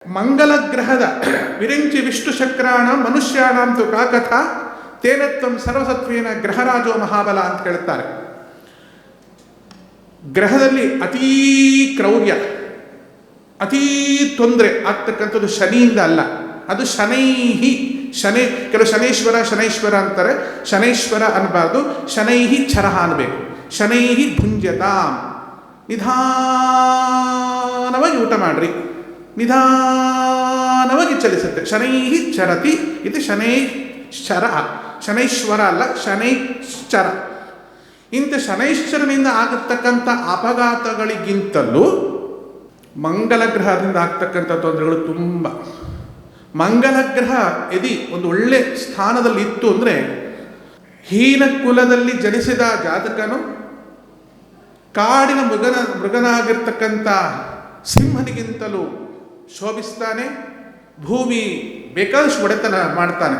ಮಂಗಲಗ್ರಹದ ವಿರಿಂಚಿ ವಿಷ್ಣು ಶಕ್ರಾಣ ಮನುಷ್ಯಾಣಂತು ಕಾಕಥ ತೇನತ್ವಂ ಸರ್ವಸತ್ವೇನ ಗ್ರಹರಾಜೋ ಮಹಾಬಲ ಅಂತ ಹೇಳ್ತಾರೆ. ಗ್ರಹದಲ್ಲಿ ಅತೀ ಕ್ರೌರ್ಯ, ಅತೀ ತೊಂದರೆ ಆಗ್ತಕ್ಕಂಥದ್ದು ಶನಿಯಿಂದ ಅಲ್ಲ, ಅದು ಶನೈಹಿ. ಕೆಲವು ಶನೈಶ್ವರ ಅಂತಾರೆ, ಶನೈಶ್ವರ ಅನ್ನಬಾರ್ದು, ಶನೈಹಿ ಛರಹ ಅನ್ಬೇಕು. ಶನೈಹಿ ಭುಂಜತಾಂ, ನಿಧಾನವಾಗಿ ಊಟ ಮಾಡ್ರಿ, ನಿಧಾನವಾಗಿ ಚಲಿಸುತ್ತೆ. ಶನೈಹಿ ಚರತಿ ಇದು ಶನೈಶ್ಚರ, ಶನೈಶ್ವರ ಅಲ್ಲ, ಶನೈಶ್ಚರ. ಇಂಥ ಶನೈಶ್ಚರನಿಂದ ಆಗತಕ್ಕಂಥ ಅಪಘಾತಗಳಿಗಿಂತಲೂ ಮಂಗಲ ಗ್ರಹದಿಂದ ಆಗ್ತಕ್ಕಂಥ ತೊಂದರೆಗಳು ತುಂಬ. ಮಂಗಲ ಗ್ರಹ ಯದಿ ಒಂದು ಒಳ್ಳೆ ಸ್ಥಾನದಲ್ಲಿ ಇತ್ತು ಅಂದರೆ, ಹೀನ ಕುಲದಲ್ಲಿ ಜನಿಸಿದ ಜಾತಕನು ಕಾಡಿನ ಮೃಗನಾಗಿರ್ತಕ್ಕಂಥ ಸಿಂಹನಿಗಿಂತಲೂ ಶೋಭಿಸ್ತಾನೆ, ಭೂಮಿ ಬೇಕಾದಷ್ಟು ಒಡೆತನ ಮಾಡ್ತಾನೆ.